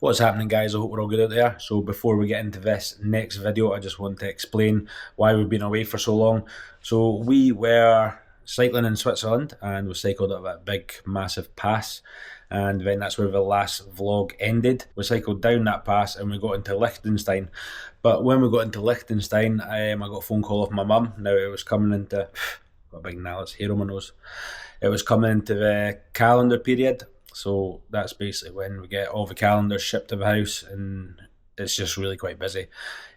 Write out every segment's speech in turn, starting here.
What's happening, guys? I hope we're all good out there. So before we get into this next video, I just want to explain why we've been away for so long. So we were cycling in Switzerland and we cycled up that big massive pass, and then that's where the last vlog ended. We cycled down that pass and we got into Lichtenstein. But when we got into Lichtenstein, I got a phone call off my mum. Now it was coming into, got a big gnarl's hair on my nose. It was coming into the calendar period. So that's basically when we get all the calendars shipped to the house, and it's just really quite busy.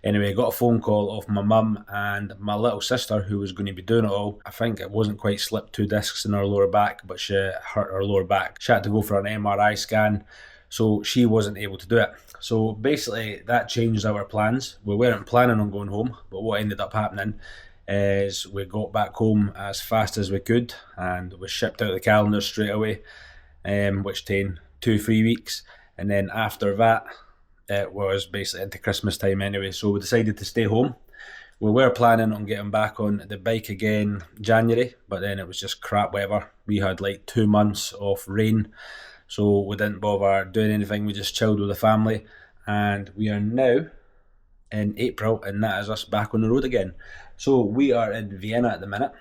Anyway, I got a phone call off my mum and my little sister, who was going to be doing it all. I think it wasn't quite slipped 2 discs in her lower back, but she hurt her lower back. She had to go for an MRI scan, so she wasn't able to do it. So basically that changed our plans. We weren't planning on going home, but what ended up happening is we got back home as fast as we could and we shipped out the calendars straight away. Which taken 2-3 weeks, and then after that it was basically into Christmas time anyway, so we decided to stay home. We were planning on getting back on the bike again January, but then it was just crap weather. We had like 2 months of rain, so we didn't bother doing anything. We just chilled with the family, and we are now in April, and that is us back on the road again. So we are in Vienna at the minute,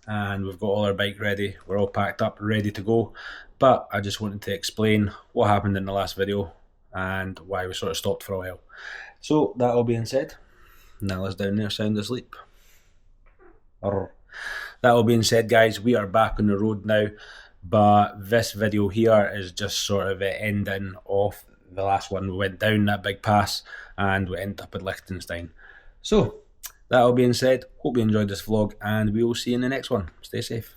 and we've got all our bike ready. We're all packed up, ready to go. But I just wanted to explain what happened in the last video and why we sort of stopped for a while. So that all being said, Nalla's down there sound asleep. That all being said, guys, we are back on the road now, but this video here is just sort of the ending of the last one. We went down that big pass and we ended up at Lichtenstein. So that all being said, hope you enjoyed this vlog and we will see you in the next one. Stay safe.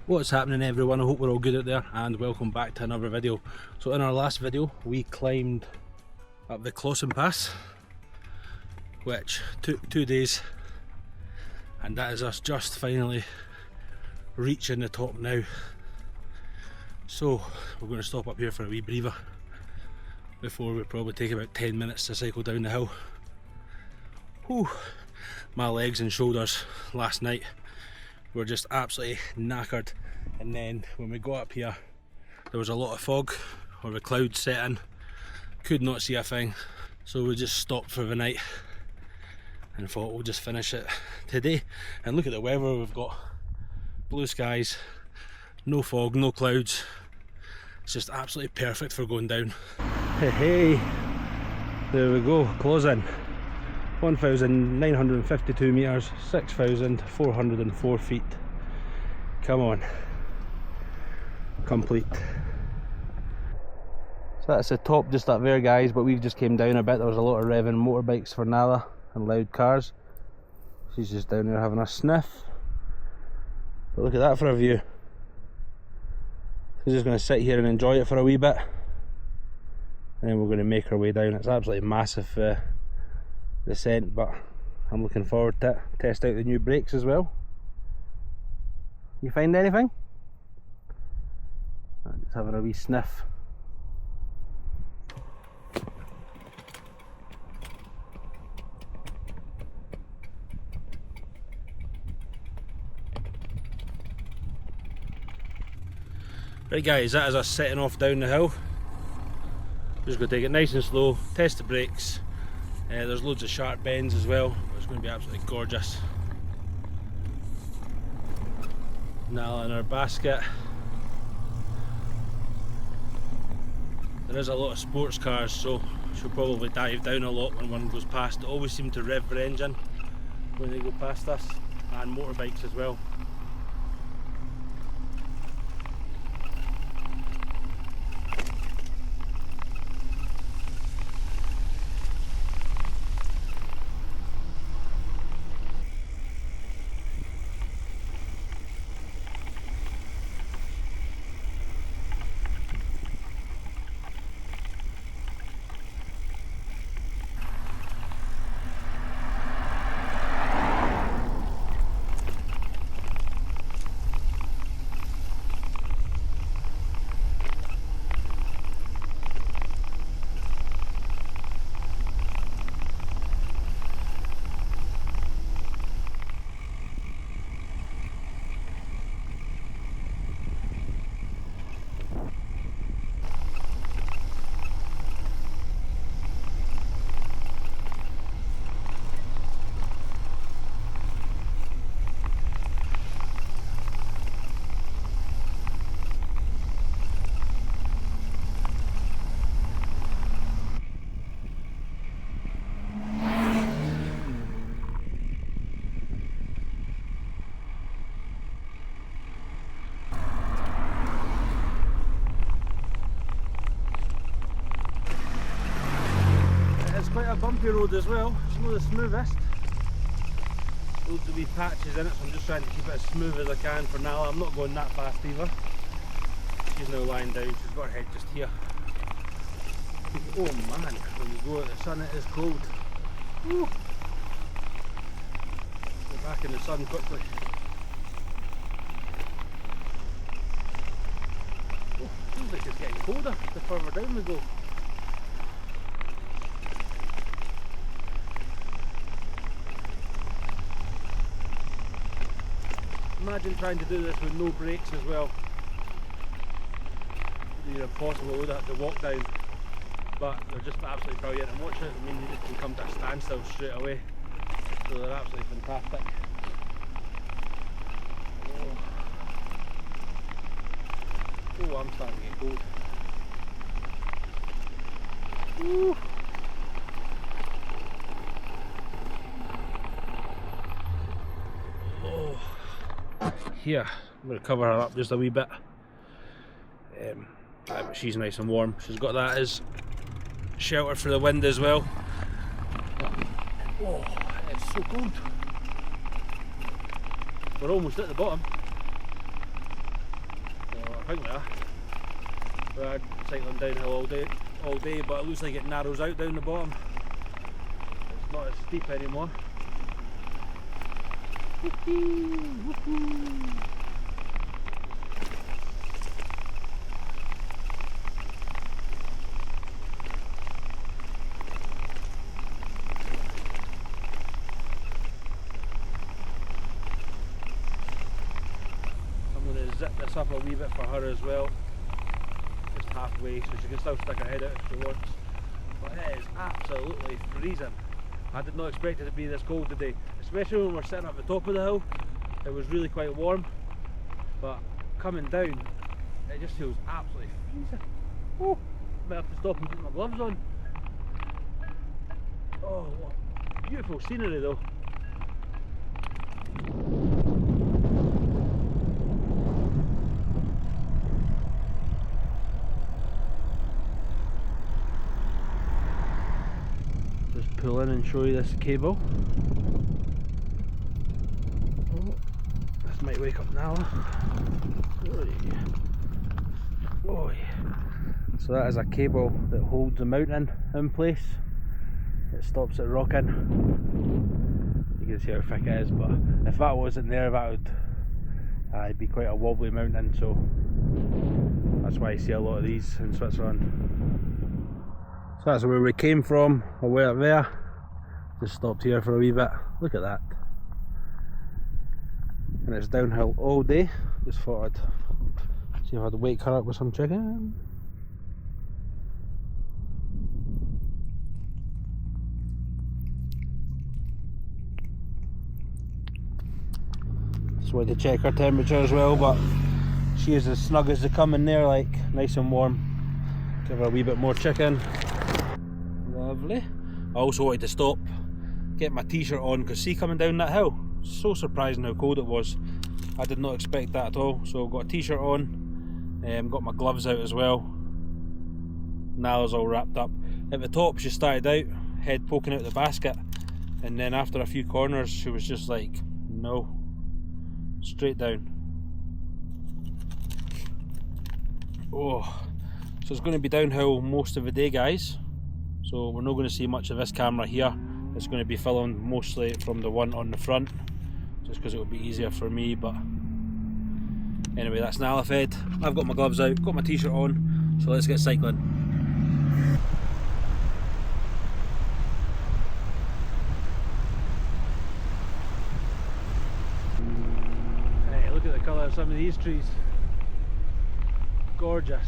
What's happening, everyone? I hope we're all good out there and welcome back to another video. So in our last video we climbed up the Klausen pass, which took 2 days, and that is us just finally reaching the top now. So we're going to stop up here for a wee breather before we probably take about 10 minutes to cycle down the hill. Whew. My legs and shoulders last night were just absolutely knackered, and then when we got up here there was a lot of fog, or the clouds set in, could not see a thing, so we just stopped for the night and thought we'll just finish it today. And look at the weather we've got: blue skies, no fog, no clouds. It's just absolutely perfect for going down. Hey, there we go, Klausen. 1,952 metres, 6,404 feet. Come on. Complete. So that's the top just up there, guys, but we've just came down a bit. There was a lot of revving motorbikes for Nala and loud cars. She's just down there having a sniff. But look at that for a view. She's just going to sit here and enjoy it for a wee bit, and then we're going to make our way down. It's absolutely massive descent, but I'm looking forward to it. Test out the new brakes as well. You find anything? Just having a wee sniff. Right guys, that is us setting off down the hill. Just going to take it nice and slow, test the brakes. There's loads of sharp bends as well. It's going to be absolutely gorgeous. Now in our basket. There is a lot of sports cars, so she'll probably dive down a lot when one goes past. They always seem to rev their engine when they go past us, and motorbikes as well. Quite a bumpy road as well. It's not the smoothest. Loads of wee patches in it, so I'm just trying to keep it as smooth as I can for Nala. I'm not going that fast either. She's now lying down, she's got her head just here. Oh man, when you go out in the sun it is cold. Woo. Go back in the sun quickly. Oh, feels like it's getting colder the further down we go. Imagine trying to do this with no brakes as well. They're impossible, we'd have to walk down, but they're just absolutely brilliant. And watch it, I mean, you just can come to a standstill straight away, so they're absolutely fantastic. Oh, I'm starting to get cold. Woo. Here, I'm going to cover her up just a wee bit. She's nice and warm. She's got that as shelter for the wind as well. Oh, it's so cold. We're almost at the bottom. I think we are. We're cycling downhill all day, but it looks like it narrows out down the bottom. It's not as steep anymore. Woohoo! Woohoo! I'm going to zip this up a wee bit for her as well, just halfway, so she can still stick her head out if she wants. But it is absolutely freezing. I did not expect it to be this cold today, especially when we're sitting at the top of the hill. It was really quite warm, but coming down, it just feels absolutely freezing. Oh, I might have to stop and put my gloves on. Oh, what beautiful scenery though. Pull in and show you this cable. Oh, this might wake up now. Oh yeah. So that is a cable that holds the mountain in place. It stops it rocking. You can see how thick it is, but if that wasn't there, that would be quite a wobbly mountain. So that's why you see a lot of these in Switzerland. So that's where we came from, away up there. Just stopped here for a wee bit. Look at that. And it's downhill all day. Just thought I'd see if I'd wake her up with some chicken. So we had to check her temperature as well, but she is as snug as they come in there, like nice and warm. Give her a wee bit more chicken. Lovely. I also wanted to stop, get my t-shirt on, because see, coming down that hill, so surprising how cold it was. I did not expect that at all. So got a t-shirt on, got my gloves out as well. Nala's all wrapped up. At the top she started out, head poking out the basket, and then after a few corners she was just like, no, straight down. Oh, so it's going to be downhill most of the day, guys, so we're not going to see much of this camera here. It's going to be filmed mostly from the one on the front, just because it will be easier for me. But anyway, that's Nala fed. I've got my gloves out, got my t-shirt on, so let's get cycling. Hey, look at the colour of some of these trees. Gorgeous.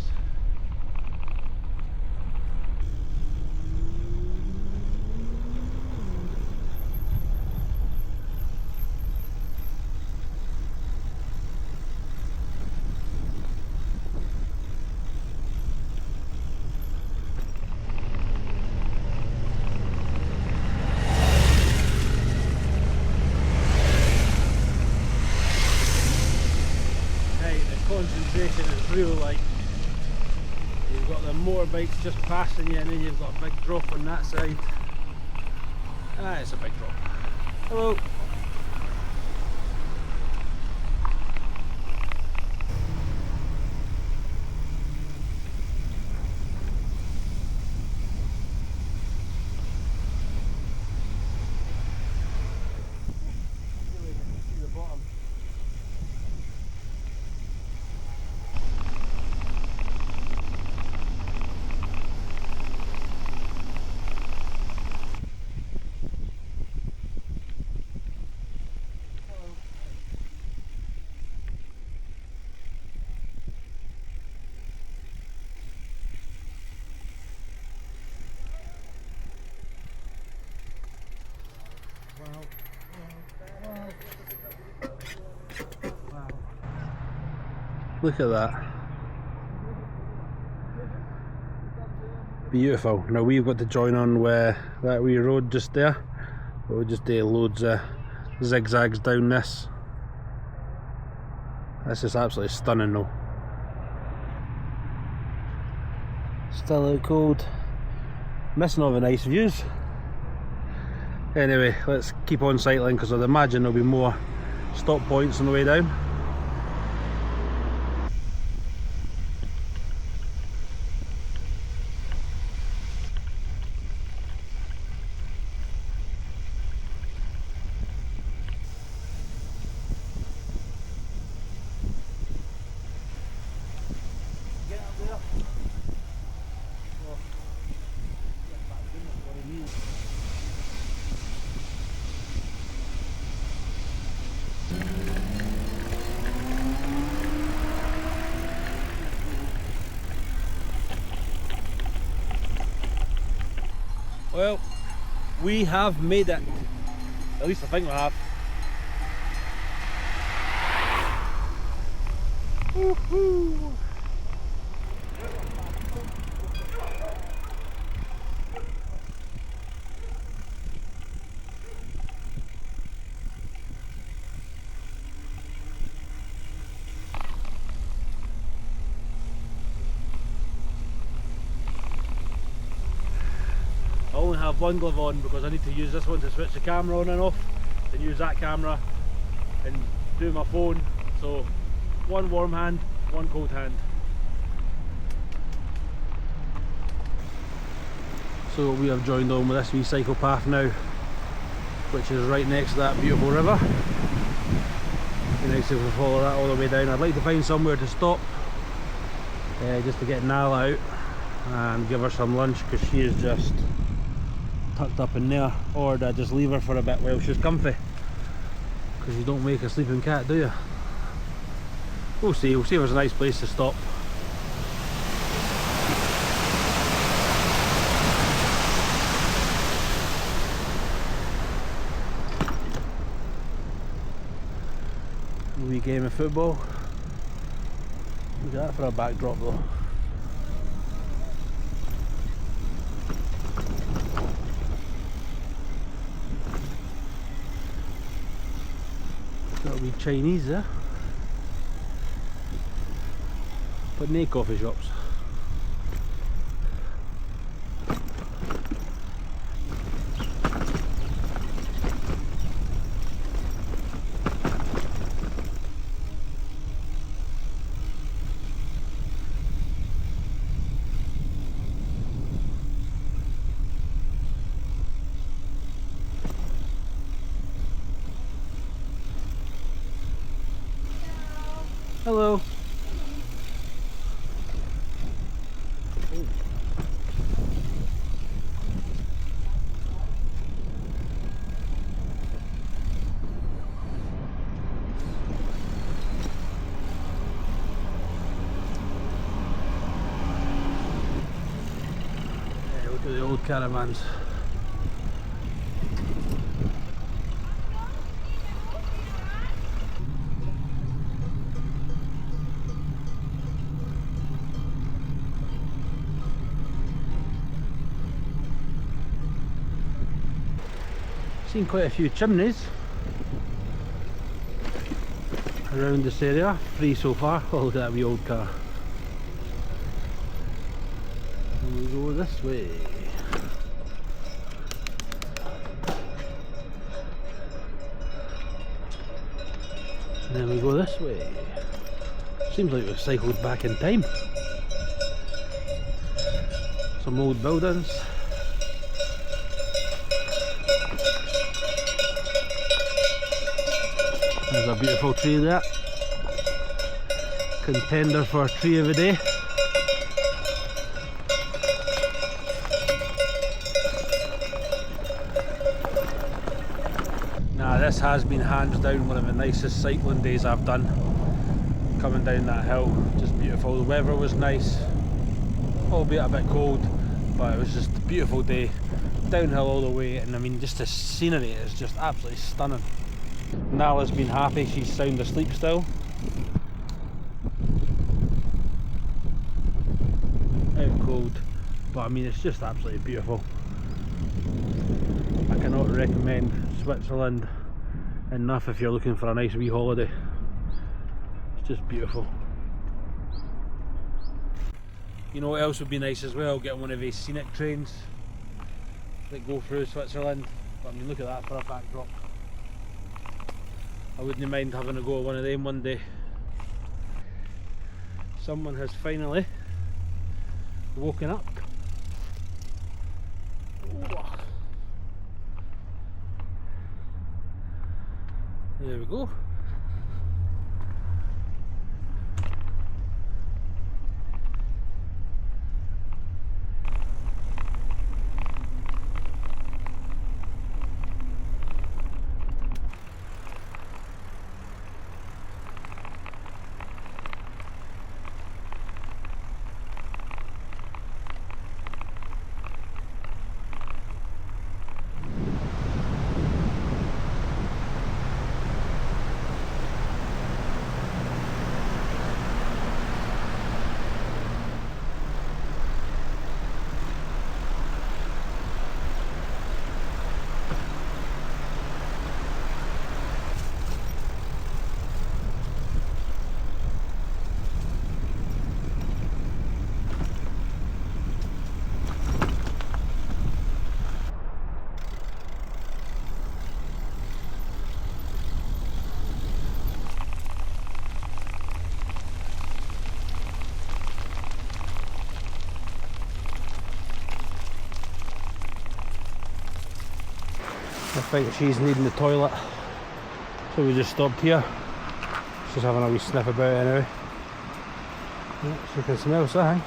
Concentration is real, like you've got the motorbikes just passing you, and then you've got a big drop on that side. It's a big drop. Hello. Wow. Look at that. Beautiful. Now we've got to join on with that wee road just there. We'll just do loads of zigzags down this. This is absolutely stunning though. Still out cold. Missing all the nice views. Anyway, let's keep on cycling, because I'd imagine there'll be more stop points on the way down. Get up there. Well, we have made it. At least I think we have. Woohoo! I only have one glove on because I need to use this one to switch the camera on and off, and use that camera and do my phone. So one warm hand, one cold hand. So we have joined on with this wee cycle path now, which is right next to that beautiful river. Be nice if we follow that all the way down. I'd like to find somewhere to stop, just to get Nala out and give her some lunch, because she is just tucked up in there. Or do I just leave her for a bit while she's comfy? Because you don't make a sleeping cat, do you? We'll see if there's a nice place to stop. wee game of football. Look at that for a backdrop though. Got a wee Chinese there, but no coffee shops. Hello. Yeah, look at the old caravans. Seen quite a few chimneys around this area, 3 so far. Oh, look at that wee old car. And we go this way. And then we go this way. Seems like we've cycled back in time. Some old buildings. There's a beautiful tree there. Contender for tree of the day. Now this has been hands down one of the nicest cycling days I've done. Coming down that hill, just beautiful. The weather was nice, albeit a bit cold, but it was just a beautiful day. Downhill all the way, and I mean just the scenery is just absolutely stunning. Nala's been happy, she's sound asleep still. Out cold, but I mean it's just absolutely beautiful. I cannot recommend Switzerland enough if you're looking for a nice wee holiday. It's just beautiful. You know what else would be nice as well? Getting one of these scenic trains that go through Switzerland. But I mean look at that for a backdrop. I wouldn't mind having a go at one of them one day. Someone has finally woken up. There we go. I think she's needing the toilet, so we just stopped here. She's having a wee sniff about anyway. Yeah, she can smell something.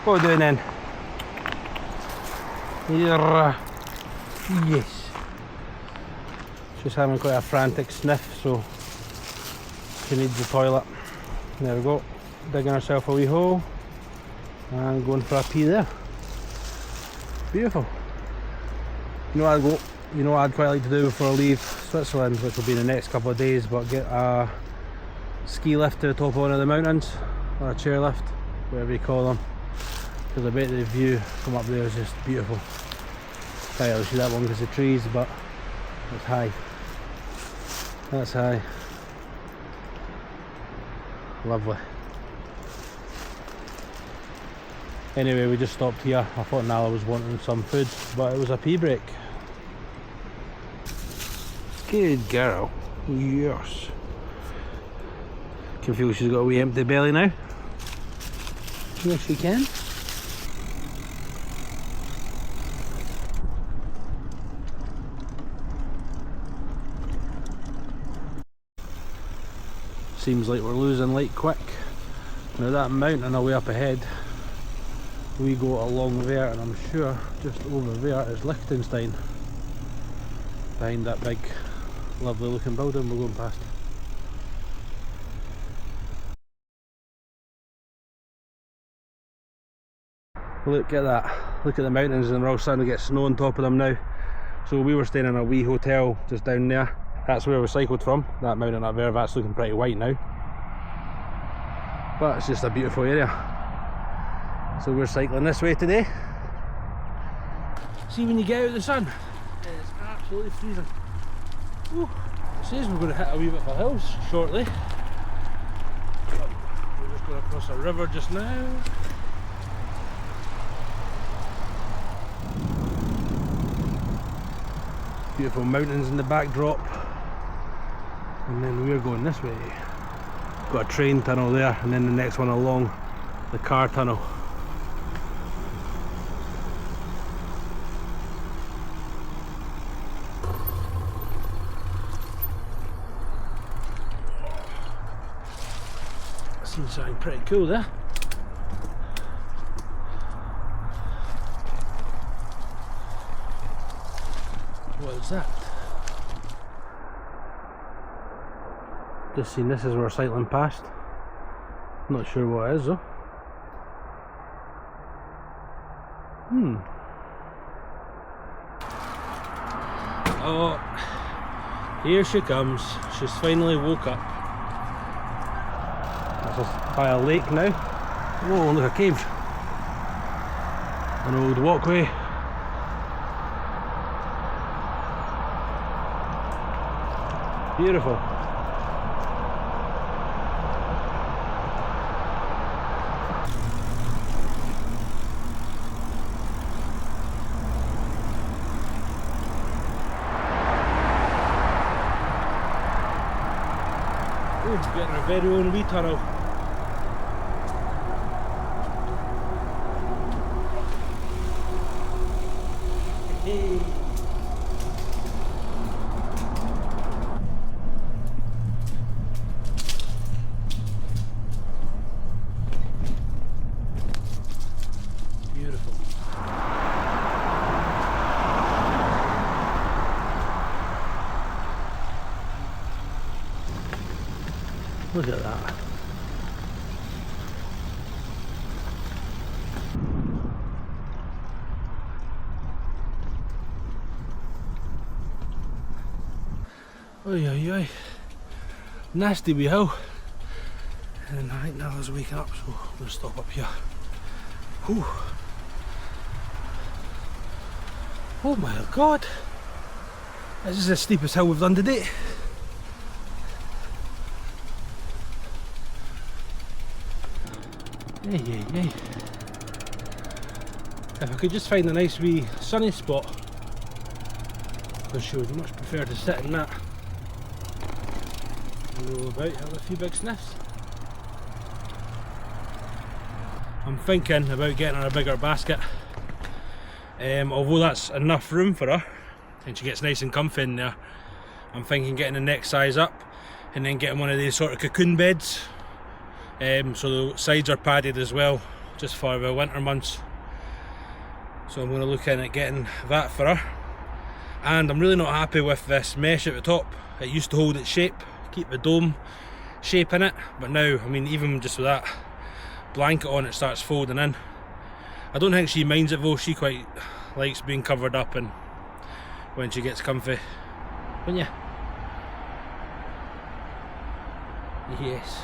What are we doing then? Here. Yes. She's having quite a frantic sniff, so she needs the toilet. There we go. Digging herself a wee hole and going for a pee there. Beautiful. You know, I'll go you know what I'd quite like to do before I leave Switzerland, which will be in the next couple of days, but get a ski lift to the top of one of the mountains, or a chair lift, whatever you call them, because I bet the view from up there is just beautiful. Can't really see that one because of trees, but it's high. That's high. Lovely. Anyway, we just stopped here. I thought Nala was wanting some food, but it was a pee break. Good girl. Yes. Can feel she's got a wee empty belly now. Yes, she can. Seems like we're losing light quick. Now that mountain away up ahead, we go along there, and I'm sure just over there is Lichtenstein. Behind that big, lovely looking building we're going past. Look at that. Look at the mountains, and we're all starting to get snow on top of them now. So we were staying in a wee hotel just down there. That's where we cycled from. That mountain up there, that's looking pretty white now. But it's just a beautiful area. So we're cycling this way today. See, when you get out of the sun, it's absolutely freezing. Ooh, it says we're going to hit a wee bit of hills shortly. We're just going across a river just now. Beautiful mountains in the backdrop. And then we're going this way. Got a train tunnel there, and then the next one along the car tunnel. Seems something pretty cool there. What is that? Just seen this as we're cycling past. Not sure what it is though. Oh, here she comes. She's finally woke up. That's by a lake now. Oh, look, a cave. An old walkway. Beautiful. We're getting our very own wee tunnel. Hey. Beautiful. Look at that. Oi, oi, oi. Nasty wee hill. And I think Nala's waking up, so I'm going to stop up here. Whew. Oh my god. This is the steepest hill we've done today. Hey. If I could just find a nice wee sunny spot, because she would much prefer to sit in that and roll about, have a few big sniffs. I'm thinking about getting her a bigger basket, although that's enough room for her and she gets nice and comfy in there. I'm thinking getting the next size up and then getting one of these sort of cocoon beds. So the sides are padded as well, just for the winter months. So I'm going to look in at getting that for her. And I'm really not happy with this mesh at the top. It used to hold its shape, keep the dome shape in it, but now, I mean, even just with that blanket on, it starts folding in. I don't think she minds it though. She quite likes being covered up, and when she gets comfy, wouldn't you? Yes.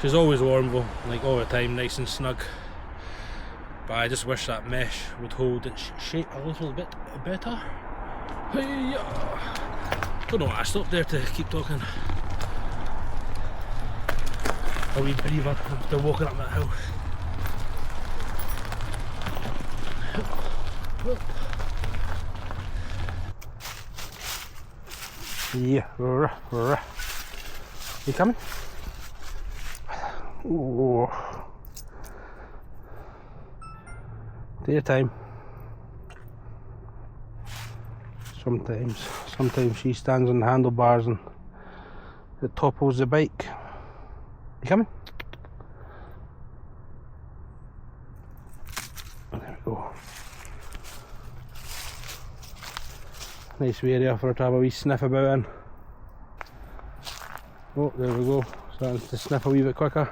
She's always warm though, like all the time, nice and snug. But I just wish that mesh would hold its shape a little bit better. Hey-ya! Don't know why I stopped there to keep talking. A wee breather after walking up that hill. Yeah, you coming? Ooh. Take your time. Sometimes she stands on the handlebars and it topples the bike. You coming? There we go. Nice wee area for her to have a wee sniff about in. Oh, there we go. Starting to sniff a wee bit quicker.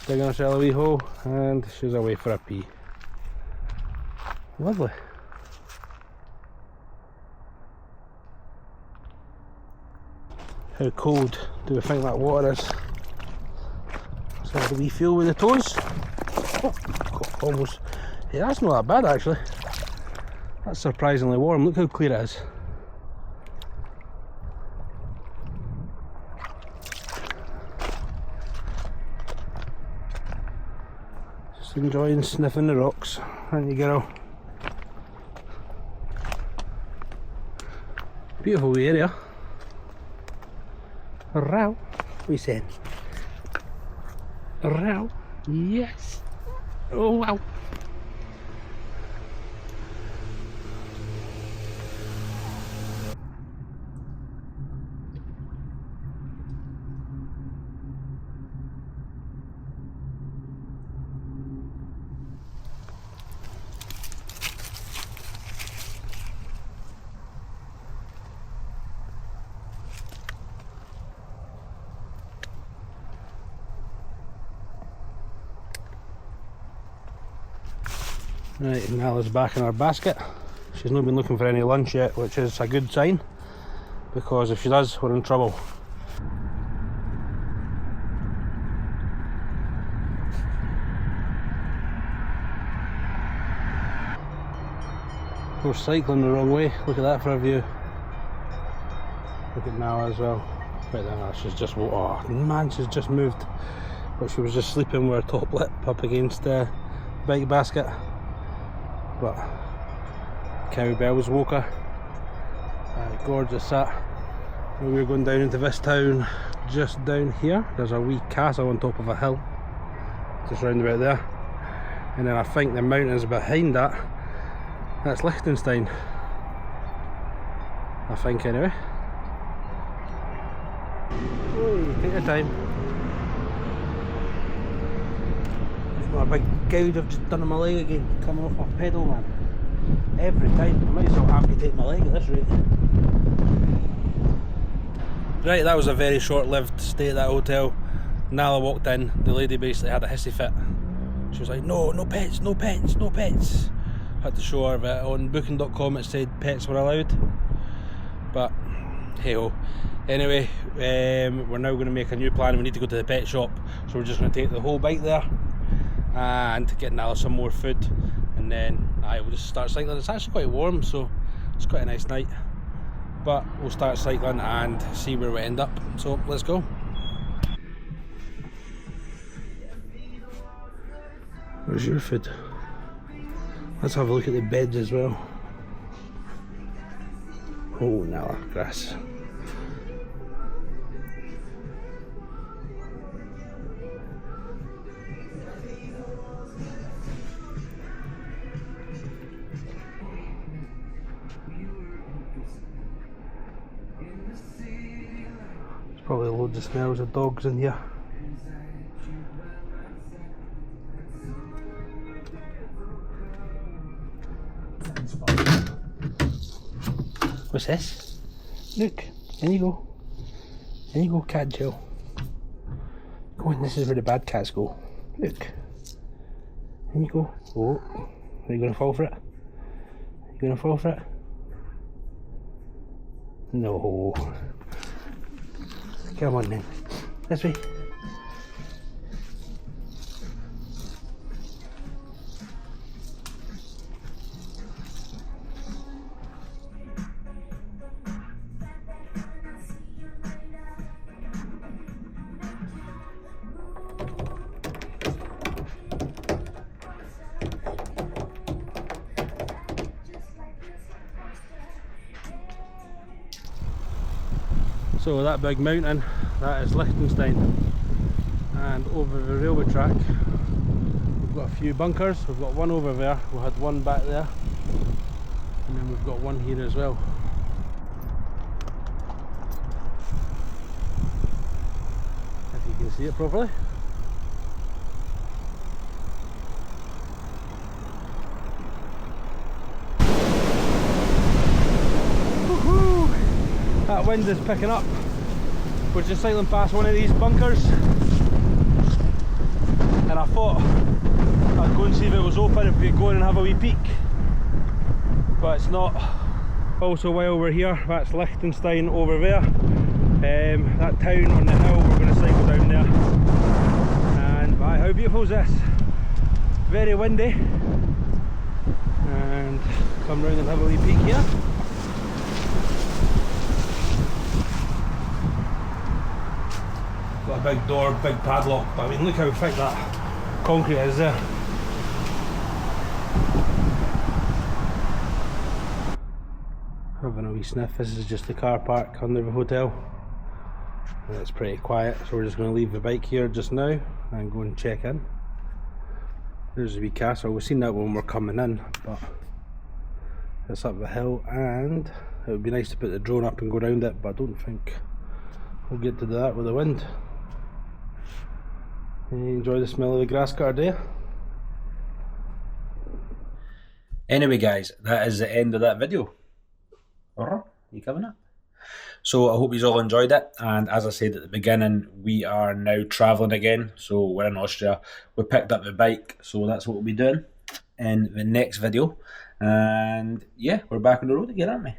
Digging herself a wee hole and she's away for a pee. Lovely. How cold do we think that water is? So how do we feel with the toes? Oh, almost. Yeah, that's not that bad actually. That's surprisingly warm. Look how clear it is. Just enjoying sniffing the rocks, aren't you, girl? Beautiful area. Row, we said. Row, yes. Oh wow. Right, Nala's back in her basket. She's not been looking for any lunch yet, which is a good sign, because if she does, we're in trouble. We're cycling the wrong way. Look at that for a view. Look at Nala as well. Right there, she's just, oh man, she's just moved. But she was just sleeping with her top lip up against the bike basket. But cowbells woke her. Gorgeous that. We're going down into this town. Just down here there's a wee castle on top of a hill, just round about there, and then I think the mountains behind that, that's Lichtenstein, I think anyway. Oh, take your time. A big gouge I've just done on my leg again, coming off my pedal, man. Every time. I might as well amputate my leg at this rate. Right, that was a very short-lived stay at that hotel. Nala walked in, the lady basically had a hissy fit. She was like, no pets, no pets, no pets. Had to show her that on booking.com it said pets were allowed. But, hey ho. Anyway, we're now going to make a new plan. We need to go to the pet shop, so we're just going to take the whole bike there and get Nala some more food, and then I will just start cycling. It's actually quite warm, so it's quite a nice night, but we'll start cycling and see where we end up. So let's go. Where's your food? Let's have a look at the beds as well. Oh, Nala, grass. Probably loads of smells of dogs in here. What's this? Look, in you go. In you go, cat Jill. Go on, this is where the bad cats go. Look. In you go. Oh, are you going to fall for it? Are you going to fall for it? No. Come on then. This way. So that big mountain, that is Lichtenstein, and over the railway track we've got a few bunkers. We've got one over there, we had one back there, and then we've got one here as well. If you can see it properly. That wind is picking up. We're just sailing past one of these bunkers, and I thought I'd go and see if it was open, if we could go in and have a wee peek, but it's not. Also, while we're here, that's Lichtenstein over there. That town on the hill, we're going to cycle down there, and how beautiful is this? Very windy, and come round and have a wee peek here. Got a big door, big padlock, but I mean look how thick that concrete is there. Having a wee sniff. This is just the car park under the hotel. And it's pretty quiet, so we're just going to leave the bike here just now and go and check in. There's a wee castle. We've seen that when we're coming in, but it's up the hill, and it would be nice to put the drone up and go around it, but I don't think we'll get to do that with the wind. Enjoy the smell of the grass cutter there. Anyway guys, that is the end of that video. You coming up? So I hope you all enjoyed it, and as I said at the beginning, we are now travelling again. So we're in Austria, we picked up the bike, so that's what we'll be doing in the next video. And yeah, we're back on the road again, aren't we?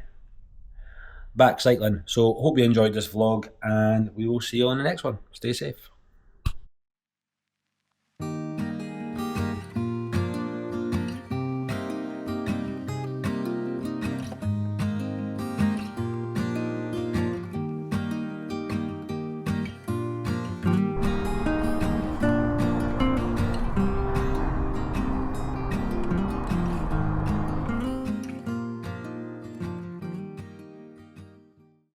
Back cycling. So hope you enjoyed this vlog, and we will see you on the next one. Stay safe.